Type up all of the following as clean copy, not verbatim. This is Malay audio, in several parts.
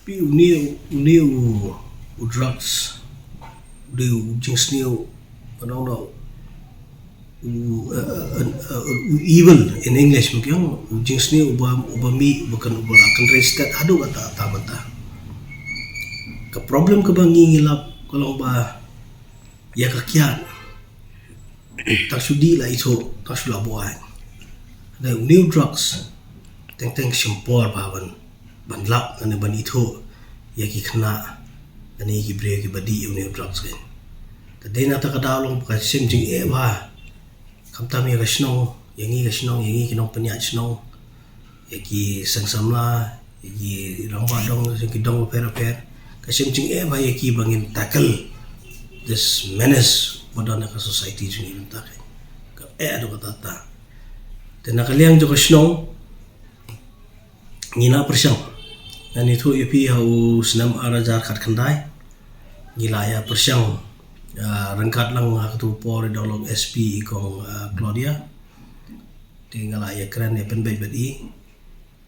Uni drugs, jenis ni panau evil in English mungkin jenis ni ubami bukan akan restat adu kata bata. Ke problem ke bangi ngilap kalau ba ya kakian tak sudi lah itu tak sudah buat. Ada new drugs teng sempor ban lap ane ban itu ya ki kena ane ki bre ki badi new drugs kan. Tadi nata kadalong pakai sim jing ba kamtam ya kasno yang ini kinong penyak sno ya ki sangsamla ya ki rambadong ya ki dong per kasim jing ba ya ki bangin tackle this menace pada nak society jing ini tak ka ado kata dan nakaliang jo kasno ngina persyang dan itu ipi hau senam arajar kat kandai ngila ya persyang rengkat lang hatu por dolog SP kong Claudia tinggal ya keren ya penbaik badi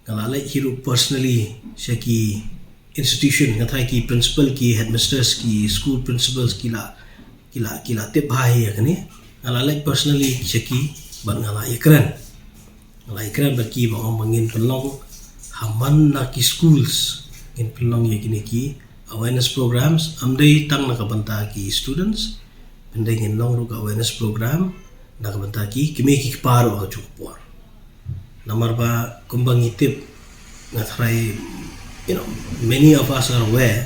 ngala like hirup personally syaki institution ngatai ki principal ki headmasters ki school principals kila tip bahaya kan ni ngala like personally syaki ban ngala ya keren bagi bang mangin pelong haman na ki schools in pelong ya kini ki awareness programs amdai tang nakabanta ki students pendai nginong ru awareness program nakabanta ki kimi ki paro ka chukpor namar ba kumbang itip ngathrai many of us are aware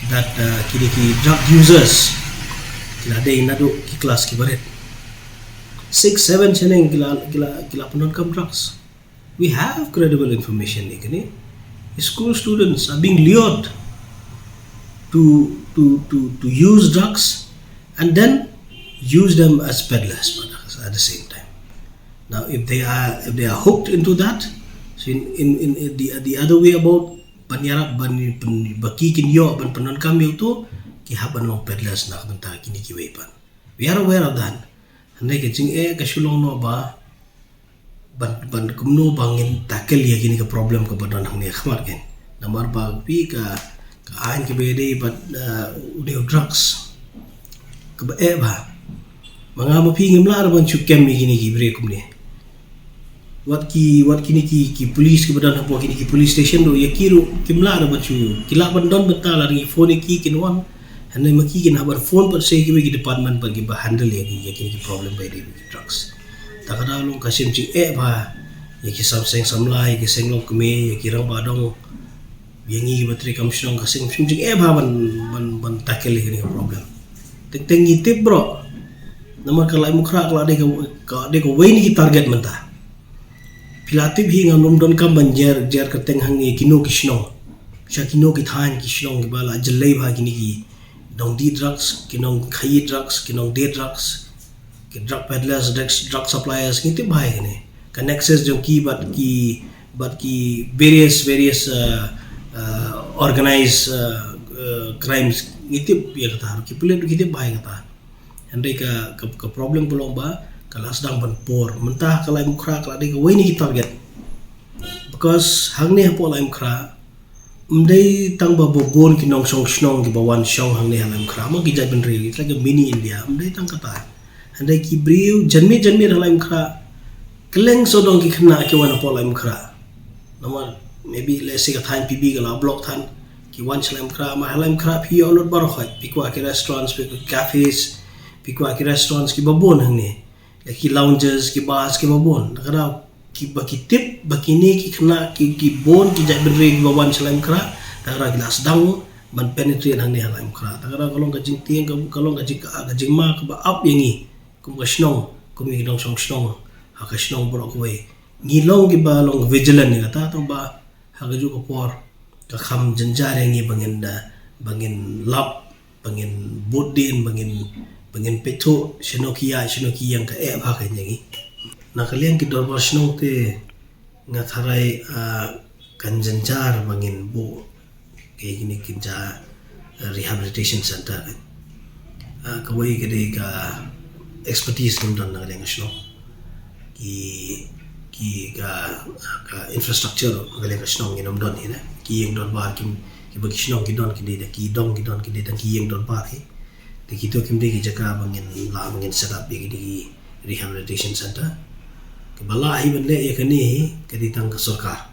that kini ki drug users kila day nado ki class ki baret 6-7 cheneng kila penon kam drugs. We have credible information ni kini school students are being lured to use drugs and then use them as peddlers at the same time. Now, if they are hooked into that, so in the other way about banyarap baki kinyo ban panon kami itu kihaban long peddlers nak benta kini kiwepan. We are aware of that. Andai kecing kasulong no ba ban kumno bangin tackle ya kini ke problem ke badan hang ni khamar kan. Namar ba pi ka ain ke bede but udah drugs ke ba mga mapi ngimlar ban chukem ni kini ki break ni wat kini ki police ke badan hapo kini ki police station do yakiru kimlar ban chu kila ban don betal ri phone ki kinwan hanai maki kin habar phone par se ki department par ki ba handle ya kini ki problem by the drugs takada long kasim chi ba ya ki samlai ki senglong kme ya ki rang badong yangi bateri kamsong kasing jing ba ban tackle ni problem teng ngitip bro namar kalai mukra kala de ko wain ki target menta pilatip hi ngam don kam banjer jer ka teng hangi kino kisno shakino ki thain kisno ki bala jallai ba kini ki dong di drugs kinong khai drugs kinong de drugs ki drug peddlers drug suppliers ngitip ba kini connections jong ki but ki various organized crimes ngitip ya kata ki pulen ngitip baik kata andai ka problem belum ba kalau sedang benpor mentah kalau mukra kalau dia kau ini kita target because hang ni apa lah mukra mdai tang ba bobon kinong song ki bawan song hang ni hang mukra mo ki jai benri like a mini India mdai tang kata andai ki briu janmi hang mukra keleng sodong ki kena ki wan apa lah mukra nomor maybe let's say time PB kalau block tan ki wan salam kra ma halam kra phi olot bar khoi pikwa ki restaurants pikwa cafes pikwa ki restaurants ki babon hang ni ki lounges ki bars ki babon nakara ki baki tip bakini ki kena ki bon ki jai benre ki wan salam kra nakara gelas dang ban penetrate hang ni halam kra nakara kalong ka jing tieng kalong ka jing ma ka ba up yangi kum ka snong kum ki dong song snong ha ka snong bro ko we ngilong ki ba long vigilant ni kata to ba hagaju ko por ka kham janjare ngi bangin lap bangin bodin bangin peto shinokiya yang ka ba ka ngi nakalian ki dorbar shnong te ngatharai kan janjar bangin bo ke gini kinja rehabilitation center ka wai gede ka expertise dum dan ngaleng shnong ki ka infrastructure ngaleng shnong nginom don ni na ki yang don bar kim ki bagi shnong ki don ki de ki dong ki don ki de ki yang don bar he de ki to kim de ki jaka bangin set up di rehabilitation center ke bala hi benle ya kani ke ditang ke sarkar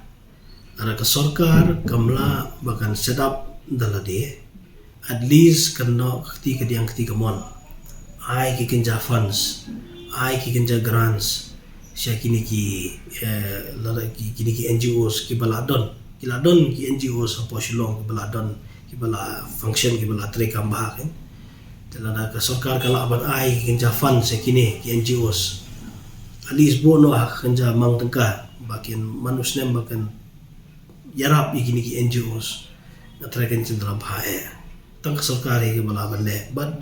ara ke sarkar kamla bakan set up dalade at least kano ketika diang ketika mon ai ki kinja funds ai ki kinja grants sia kini ki kini ki NGOs ki baladon ki NGOs apo shilong ki baladon ki bala function ki bala tre kambah kan telana ka sarkar kala aban ai ki kinja funds sia kini ki NGOs at least bono hak kinja mang tengka bakin manusnya bakan yarap kini ki NGOs natrakan cendera bahaya tang sarkari ke bala bande but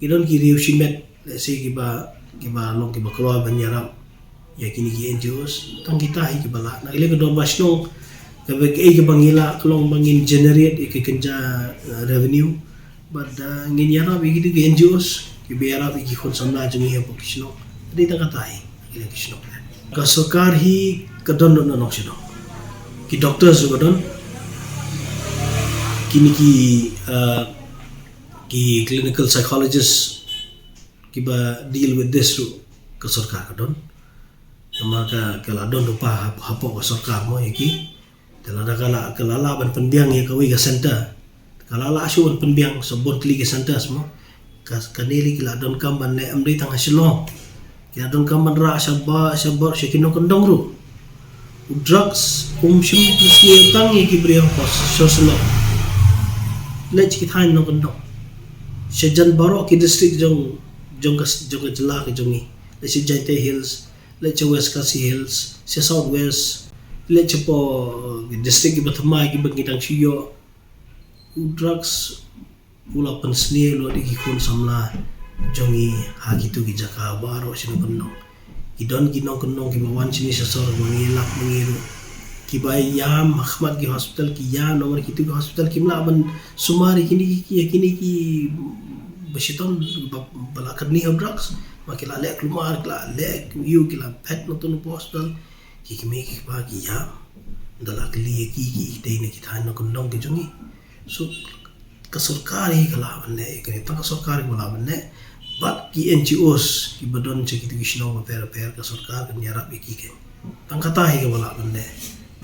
idon ki riu shimet se ki ba long ki ba keluar banyarap ya kini ki NGOs tang kita hi ki bala na ile ke don basno ke be ke bangila kelong bangin generate ke kenja revenue but ngin yarap ki NGOs ki be yarap ki khon samna jumi he pokisno di ta kata hi ile kisno ka sarkar hi ke don no noksino ki doctors ko don kini ki clinical psychologist kiba deal with this ru ke sarkar kadon maka kala don rupa hapo ke sarkar mo yaki telada kala ban penbiang ya kawi ke center kala la asyun penbiang sebon kli ke center semua kanili kila don kamban le amri tang haslo kila don kamban ra sabar syakino kendong ru drugs shim tusni tang yaki brio pos soslo le cikithan no kendong sejan baro ki district jong jela ki jongi le si Jaite Hills le West Kasi Hills si South West le po district ki Batamai ki bangitang siyo drugs pula pensni lo di ki kun samla jongi ha gitu ki jaka baro sino kendong ki don ki no kendong ki bawan sini sesor mangilak mangiru ki bayam Ahmad ki hospital ki ya nomor kitu ki hospital ki mlaban sumari kini ki besiton balakad ni drugs makila lek keluar kila lek you kila pet notun hospital ki me ki ba ki ya dalak li ki dei ne kita no kondong ki jungi so ka sarkari kala banne ki ta ka sarkari kala banne but ki NGOs ki badon che ki shino per ka sarkar kan yarap ki ke tangkata hi ka wala banne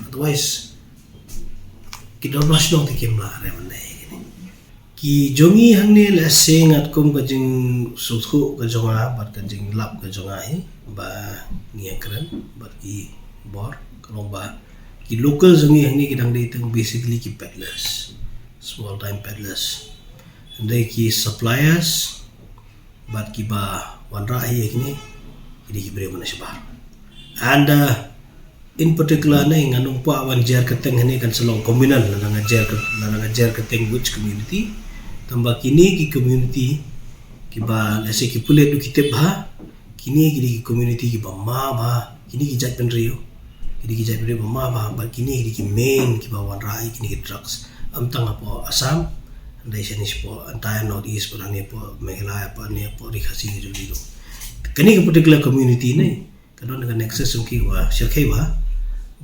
otherwise kita masno te kimla re manai ki jongi hangne la sengat kum ka jing suthu ka jonga bat ka jing lap ka jonga hi ba ngiakran bat ki bor kalong ba ki local jongi hangne ki dang teng basically ki peddlers small time peddlers and they ki suppliers bat ki ba wanra hi kini ki bre mana sebar and in particular na nganong pa wan jer keteng hani kan selong komunal na ngajer keteng which community tambah kini ki community ki ba lese ki pulet du kitep ba kini ki community ki ba ma ba kini ki jat penrio kini ki jat penrio ma ba kini ki main ki ba wan rai kini ki drugs am tang apo Assam andai senis po entire north east po ani po Meghalaya po ani po Rikhasi jo dilo kini ki particular community ne kadon dengan nexus ki wa sirkai wa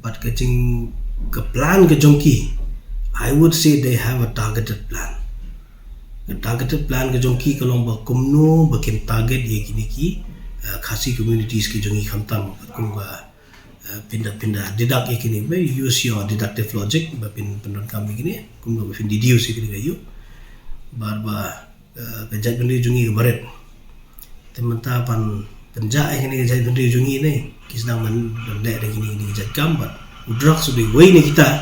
but catching ke plan ke jongki I would say they have a targeted plan ke jongki kalong ba kumno bakin target ye kini ki khasi communities ki jongi khamtam kum ba pindah deduct ye kini be use your deductive logic ba pendon kami kini kum ba fin deduce kini gayu barba kejat bendi jongi baret temanta pan penja kini kejat bendi jongi ne kisnang man dek de kini kejat gambar drugs sudah way ni kita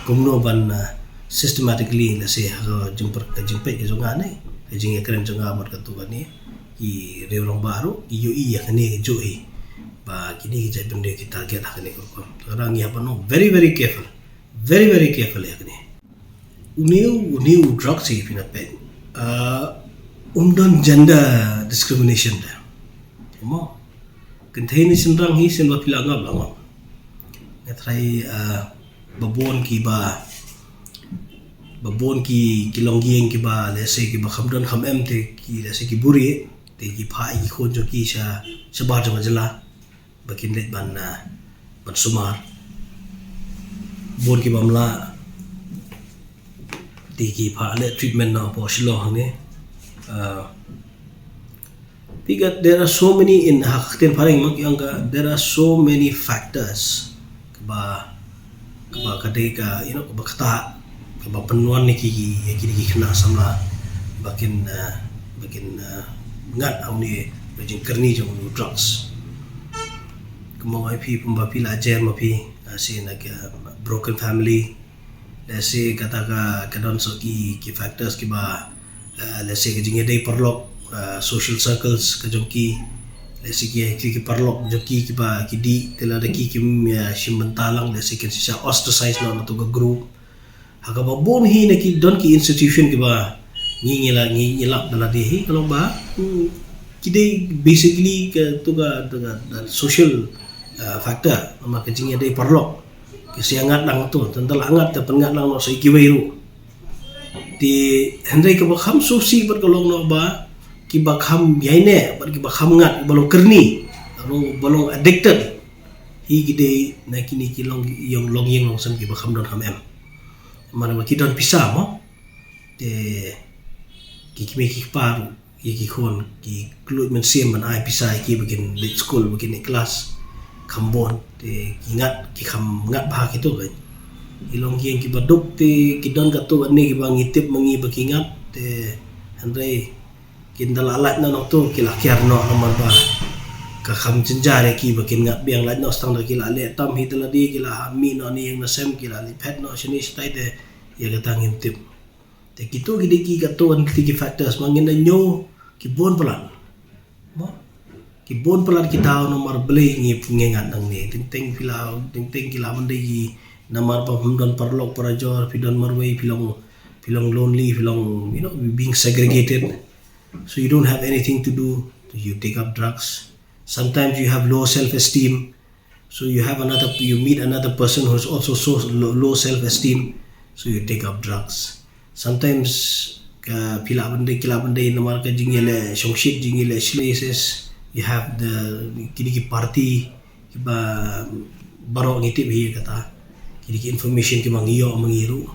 kumno ban systematically la se jumper ka jimpe ke jonga ne ke jinge keren jonga bar ka tu ni ki reulong baru ki yo iya kene jo e ba kini ke bende kita target hakne ko sekarang ya pano very careful ya kene uniu drugs si pina pen gender discrimination da mo contain senrang hi sen ba pila ngab lang ngatrai babon ki kilonggieng ki ba lese ki ba khamdon kham em te ki lese ki buri te ki phai ki khon jo ki sa bar jong jala bakin let ban sumar bon ki bamla Tiki pa le treatment na po silo ni. Because there are so many in hakten paring magyangga, there are so many factors kaba kadai ka kaba kata kaba penuan ni ki kena samla bakin ngat au ni bajing kerni jong drugs kemo IP pembapi lajar mapi si nak broken family lese kata ka kadon so ki factors ki ba lese ke jing dei perlok social circles ka jongki lesi ki parlok joki ki ba ki di tela da ki mentalang lesi ki sisa ostracize no to group haga ba bon hi ne ki don ki institution ki ba ngilap dala di hi kalau ba ki dei basically ke to ga social factor ma ka jing dei parlok ki siangat lang to tental angat ta pengat lang no sai ki weiru di hendai ka ba kham susi ber kalong no ba ki bakham yaine bar ki bakham ngat balong kerni balong addicted hi gide na kini ki long yang long sam ki bakham don hamem mana ki don pisa mo te ki paru ki khon ki kluit men sim man ai pisa ki begin late school begin kelas kambon te ki ngat ki kham ngat bah ki to kan ilong yang ki baduk te ki don ka to ani ki bangitip mangi bakingat te handai kindal alat na tu kila kiar no nomor ba ka kham jenjare ki bakin ngat biang lat no stang da kila le tam hi tala di kila mi no ni yang nasem kila li pet no sini stai de ya ka tangin tip te kitu gidi ki ka to an ki factors mangin da nyo ki bon pelan mo ki bon pelan ki taw nomor beli ngi ngengat nang ni ting kila mande gi nomor pa don parlok parajor pidon marway pilong lonely pilong being segregated. So you don't have anything to do, you take up drugs. Sometimes you have low self-esteem, so you meet another person who's also so low self-esteem, so you take up drugs. Sometimes kila benda namar ka jingile shongshit jingile shleses, you have the kini party kiba baro ngitip hi kata kini information ki mangiru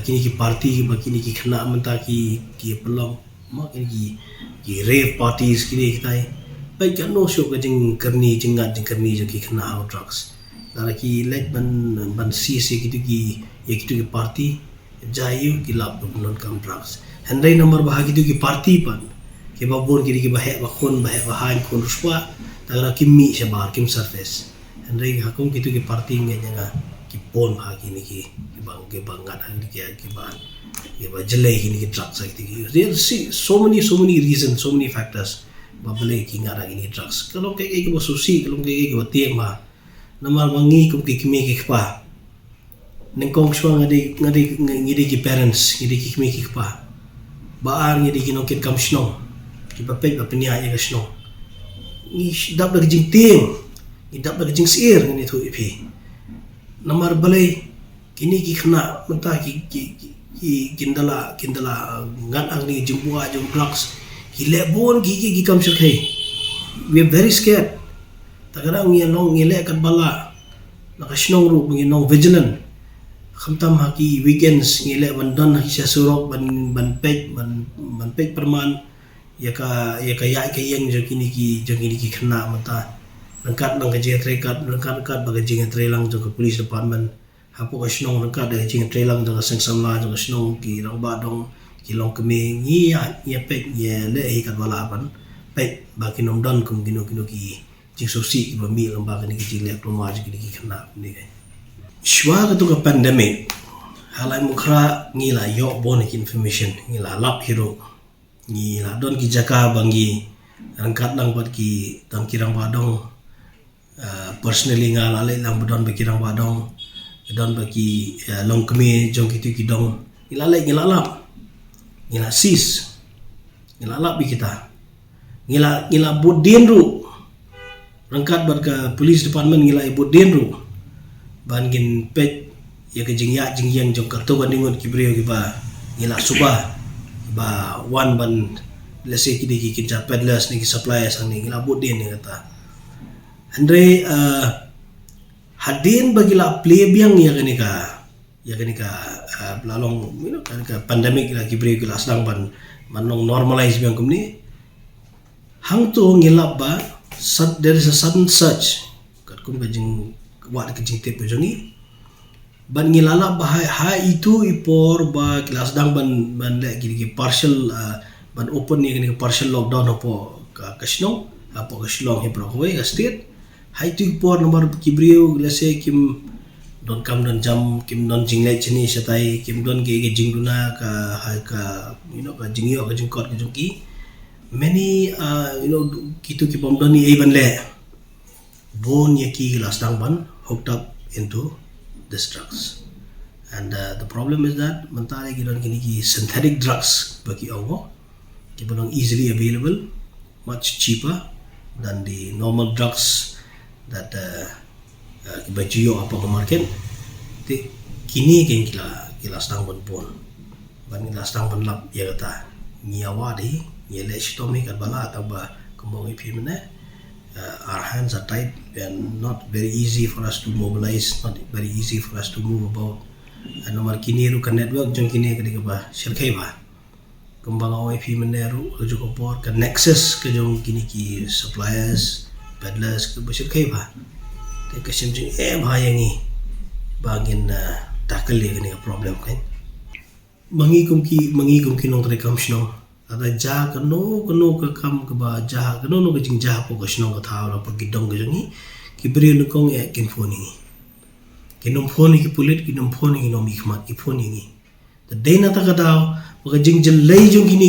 kini ki party kini ki khna menta ki pelong makin ki rave parties kini kita baik kan no show kajing kerni jengat kerni joki kena out drugs dara ki let ban si gitu ki ki party jayu ki lap non kam drugs handai nomor bahagi tu ki party pan ki babon ki bahek bakon bahek bahan kon ruswa dara ki mi shabar kim surface handai hakum gitu ki party ngenya ki pon bahagi ni ki bangat hang ki ban ya jelai ini drugs gitu. There so many reasons, so many factors. Babale ki ngara ini drugs. Kalau kayak susi, kalau kayak tiang ma. Namar mangi kum kimi pa. Nengkong shwa ngadi ki parents, ngadi kimi pa. Baar ngadi ki nongkit kam shnong. Ki papet pa penya ya shnong. Ni dap lag jing tiang. Ni dap lag jing sir ngani tu ipi. Namar balai kini ki khna mentah ki kindala ngat ang ni jumwa jum drugs hile bon ki kam shakhe we are very scared tagara ngi long ngile kan bala nakashnong ru ngi nong vigilant khamtam ha ki weekends ngile bandan ha sya surok ban pej perman ya ka yang jokini ki khna mata langkat nang ka je trekat langkat bagajing trelang jok police department hapo ka shnong nang ka de jing trelang jok sang samla jok shnong ki rang ba dong ki long kemi ngi ya pek ye le hi kat wala pan pek ba ki nom don kum kino ki jing sosi ba mi lang ba ki jing le ploma ki khna ni kai shwa ka to ka pandemic halai mukra ngi la yo bon ki information ngi la lap hero ngi la don ki jaka bangi rangkat nang bat ki tam kirang ba dong personally nga la le lang bodon ba kirang ba dong don bagi long kemi jong ki dong ngilalap ngila sis ngilalap bi kita ngila bodin ru rangkat barka police department ngila bodin ru bangin pet ya ke jing yang jong kartu bandingon ki brio ki ba ngila suba ba one ban lese ki ki kinja peddlers ni ki suppliers ang ni ngila bodin ni kata andre hadin bagila play biang ya kanika ya kini ka lalong ka pandemic la kibre ki lasdang ban manong normalize biang kumni hang tu ngilap ba there is a sudden surge kat kum kajing wat kajing tip jongi ban ngilala ba ha itu ipor ba lasdang ban le ki partial ban open ni kini partial lockdown opo ka kasnong apo kaslong he prokoy ka state ha itu ipor nomor kibriu lase kim don kam don jam kim don jingle chini satai kim don ge jingduna ka ka jingyo ka jingkot ka jungki many kitu ki bom don ni even le bon yaki last dang ban hooked up into this drugs and the problem is that mentale ki don kini ki synthetic drugs bagi ongo ki bon easily available much cheaper than the normal drugs that bajiyo apa ke market te kini ken kila stang pon ban kila stang pon lap ya kata nyawa di yele stomi kat bala taba kemong ipi mena our hands are tied and not very easy for us to mobilize, not very easy for us to move about and nomor kini ru kan network jong kini ke ba sirkai ba kembang ipi mena ru jo kopor kan nexus ke jong kini ki suppliers peddlers ke sirkai ba kasi bahayangi bagin tackle dia kena problem kan mangikum ki nong rekam sno ada ja kano ke kam ke ba ja kano no ke jing ja po sno ka thaw la pagi dong ke jangi ki bri no kong e kin phone ni kinom phone ki pulit kinom phone ki nom ikmat ki phone ni the day na ta ka daw pag jing jelai jong kini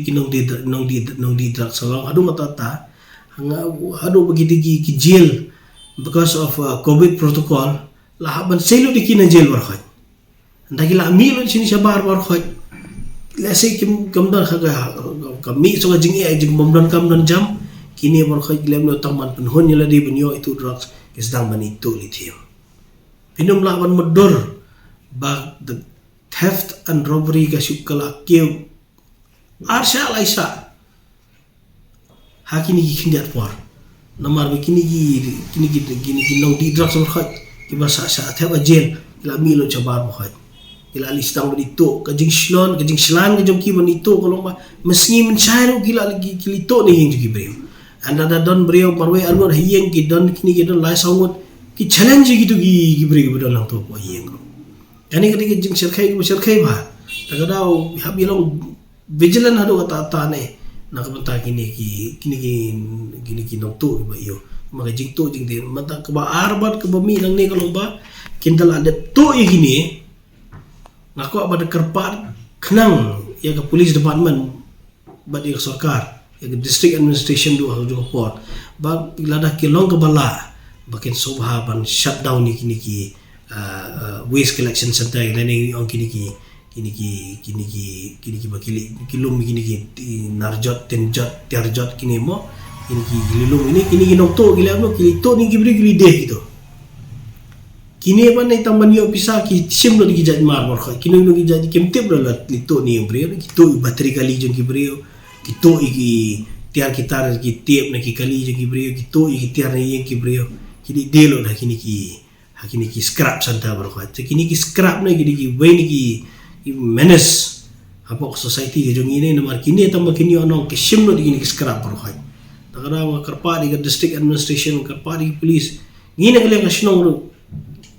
ki nong di drak salang adu mata ta hanga adu bagi ki jail because of COVID protocol lah ban selo di kina jail war khaj ndagi la mi lo sini sabar war khaj la se kim don ka mi so jing e jing bom don kam don jam kini war khaj lem no taman pen hon yala di benyo itu drugs kisdang ban itu lithium pinum la ban modor ba the theft and robbery ka shukala keu arsha laisa hakini ki kindiat por nomor begini nong di drugs berkhaj ki basa sa theba jail ila milo chabar berkhaj ila listang benito kajing shlon kajing shlan kajong ki benito kalau mesngi mencair gila lagi kilito ni yang juga brio anda don brio marwe alur hiyeng ki don kini ki don lai sangut ki challenge gitu ki brio bedon lang to ko hiyeng kani kadi kajing sirkai ba tagadau habilong vigilant hado kata ne nak benta kini nong tu ba iyo maka jing tu jing dia mata ke ba arbat ke ba mi nang ni kalau ba kindal ada tu ye gini ngako ba de kerpat kenang ya ke police department ba di sarkar ya ke district administration do ha jo port ba lada kilong ke bala bakin sobha ban shutdown ni kini ki waste collection center ni ong kini ki bakili kilum kini ki narjot tenjot terjot kini mo kini ki lilum ini kini nong to gila mo kili to ni gibri gili deh gitu kini apa nih tamban yo pisa ki sim lo di jaj mar mor kini no ki jaj kemtep lo la to ni brio ki to bateri kali jong ki brio ki to ki tiar kitar ki tiap na ki kali jong ki brio ki to ki tiar ni yang ki brio kini delo dah kini ki scrap santa bro kini ki scrap na kini ki way ni ki menace apa society ke jong ini nomor kini tambah kini onong kisim lo digini scrap por khaj takara wa karpa di district administration karpa di police ngine kale kasnong ro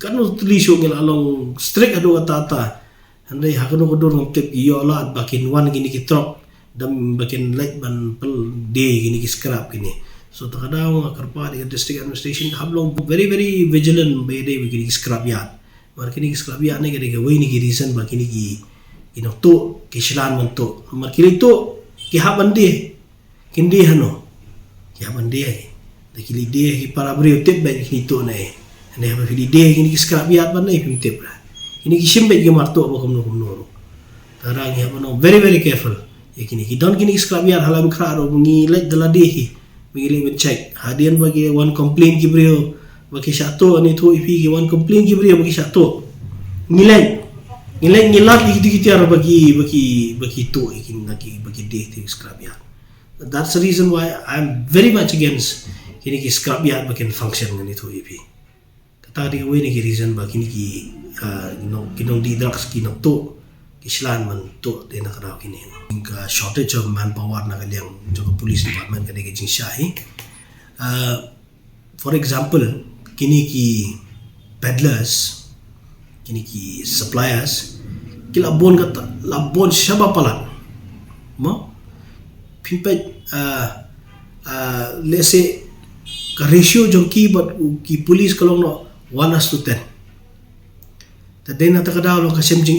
kanu tulisyo ngel along strict ado tata andai hakano kodor ngoptep yo la bakin wan gini ki trop dam bakin light ban pel day gini ki scrap gini so takara wa karpa di district administration hablong very very vigilant by day gini ki scrap ya markini scrap ya ne gede way ni ki reason ba kini ki ino to kislan mon to markini to ki habande kindi hano ki habande de ki lide ki para brio tip ba ki to ne ne ba ki lide kini ki scrap ya ban ne pim tip ra kini ki simbe ki marto ba kumno tarang ya bano very very careful ya kini ki don kini scrap ya halam kraro ngi lek dalade hi ngi le check hadian bagi one complaint ki brio bagi satu ani tu ipi ki one complain ki beri bagi satu nilai ngilat gitu ara bagi tu ikin lagi bagi deh ti scrap ya that's the reason why I'm very much against kini ki scrap ya bagi function ngani tu ipi kata di way ni ki reason bagi ni ki kinong di drugs kinong to kislan man to de na kadaw kini shortage of manpower na kaliang jo police department kadi ke jingshai for example kini ki peddlers kini ki suppliers kilabon kata labon syaba palan mo pimpe let's say ka ratio jong ki police kalong no 1:10 tadai na takadaw lo ka semjing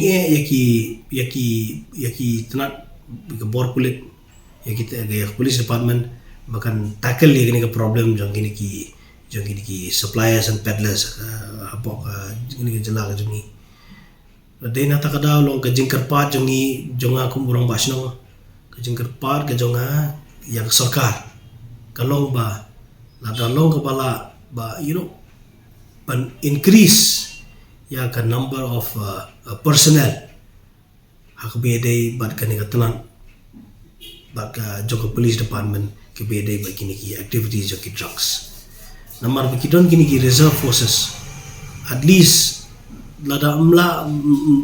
yaki tanat ka bor kulit yaki police department makan tackle ye ka problem jong kini ki suppliers and peddlers habok kini ka jala ka jongi tadai na takadaw lo ka jingkar pat jongi jonga kumurang basno ka jingkar pat ka jonga yang sarkar kalong ba ladalong ka bala ba ban increase ya ka number of personnel hak bede bad ka negatanan bad ka joko police department ke bede ba kini ki activities joki drugs namar ba kidon kini ki reserve forces at least lada amla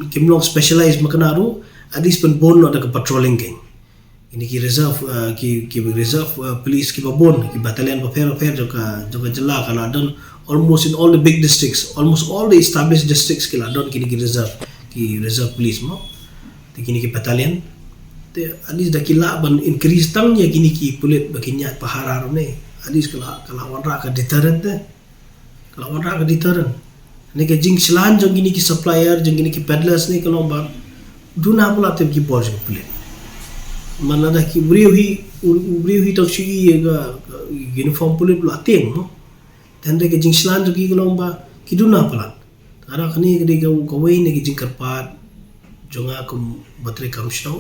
kimlong specialized makanaru at least pen bon ada ka patrolling king ini ki reserve police ki babon ki battalion pa fair joka jela kala don almost in all the big districts, almost all the established districts kila don kini ki reserve police mo ti kini ki battalion te at least da kila ban increase tang ya kini ki pulit bakinya paharar ne at least kala wanra ka deterrent ne ke jing slan jong kini ki supplier jong kini ki peddlers ne kalau ba duna pula te ki bor jong pulit mana dah ki beriu tak sui ga uniform pulit pula teng no tanda ke jing slan tu ki lomba ki duna pala ara kini ke ga kawai ne ki jing karpat jonga kum batre kam shau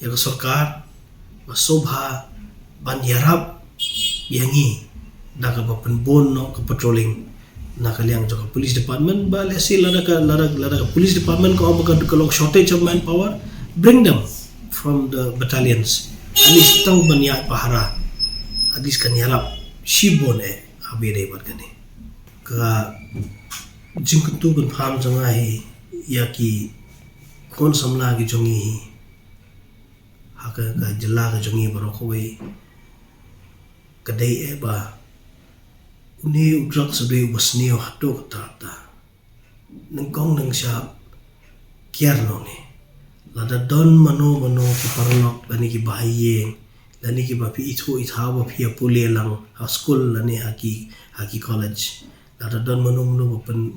ya ka sarkar masobha ban yarab yangi da ka penbon no ka patrolling na kaliang joka police department ba lesi lada ka police department ko abaka kalong shortage of manpower bring them from the battalions at least tang banyak pahara at least kan yarap shibone abede bargane ka jingkuntu kan pham janga hi yaki kon samla gi jongi hi haka ka jalla ga jongi baro khoi kadai e ba uni udrak sabe wasnio hatok tata nangkong nang sya kiarno ne lada don mano ki parlok lani ki bahayeng lani ki bapi itho ithawa phia pule lang school lani haki college lada don mano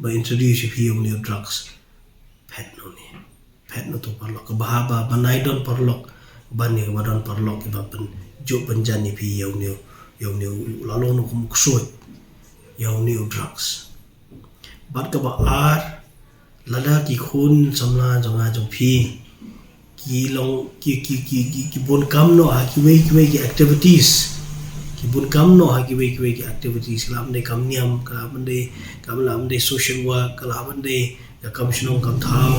ba introduce phia uni drugs pet no to parlok ka bahaba banai don parlok bani ka don parlok ki bapen jo panjani phi uni lalo no kumuksoy uni drugs bat ka ba ar lada ki khun samla jonga jong phi ki bun kam no ha ki wei ki activities ki bun kam no ha ki wei ki activities kalam de kam niam kalam de social work kalam de ka kam shnong kam thao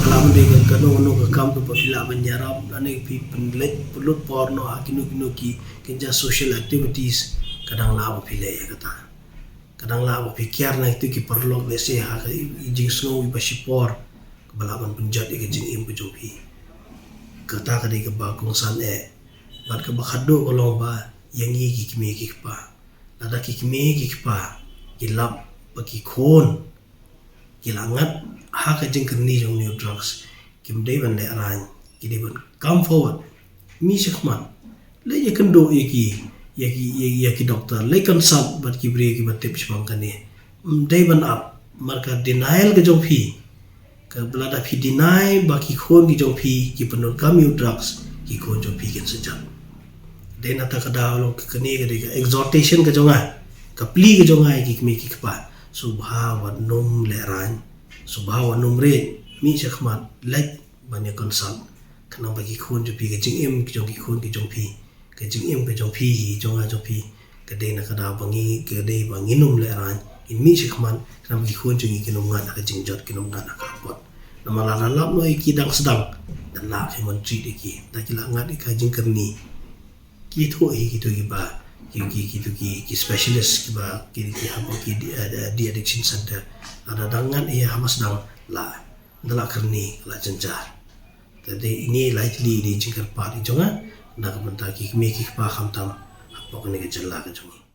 kalam de ka no ka kam to pila ban yaram ane pi penlet pulut por no ha kinu ki kinja social activities kadang la pile ya kata kadang la pikir na itu ki perlu lese ha jing snow i pasipor balaban penjat ke jing im pujopi kata kadai ke bakong san bat ke bakhado kolong ba yangi ki kimi ki pa nada ki kimi ki pa kilap baki khon kilangat ha ka jing kerni jong new drugs kim dei ban le aran ki dei ban come forward mi shikman le ye kendo yaki doktor le consult bat ki bre ki bat tips bang kane dei ban up marka denial ke jong phi ka blada phi deny baki khon ki jong phi ki panor kam you drugs ki khon jong phi ken sejak dei na ta ka daw ke kane ke exhortation ke jonga ka pli ke jonga ki me ki pa subha wa num le ran subha wa num re mi chakhmat le ban ye consult kana baki khon jong phi ke jing em ki jong ki khon ki jong phi ke jing em ke jong phi hi jonga jong phi ke dei na ka daw bangi ke dei bangi num le ran in mi shikman kana bagi khon jong ki num ngana ka jing jot ki num ngana ka pot nama la lap no ki dang sedang dan la ki mon tri de ki da ki la ngat ka jing kerni ki tho hi ki to ki ba ki specialist ki ba ki ha ki di addiction center ada dangan hamas dang la dala kerni la cencar. Jadi ini likely di jingkar pa di jonga na ka banta ki mi ki pa kham tam apa ko ne ke jalla ka jongi.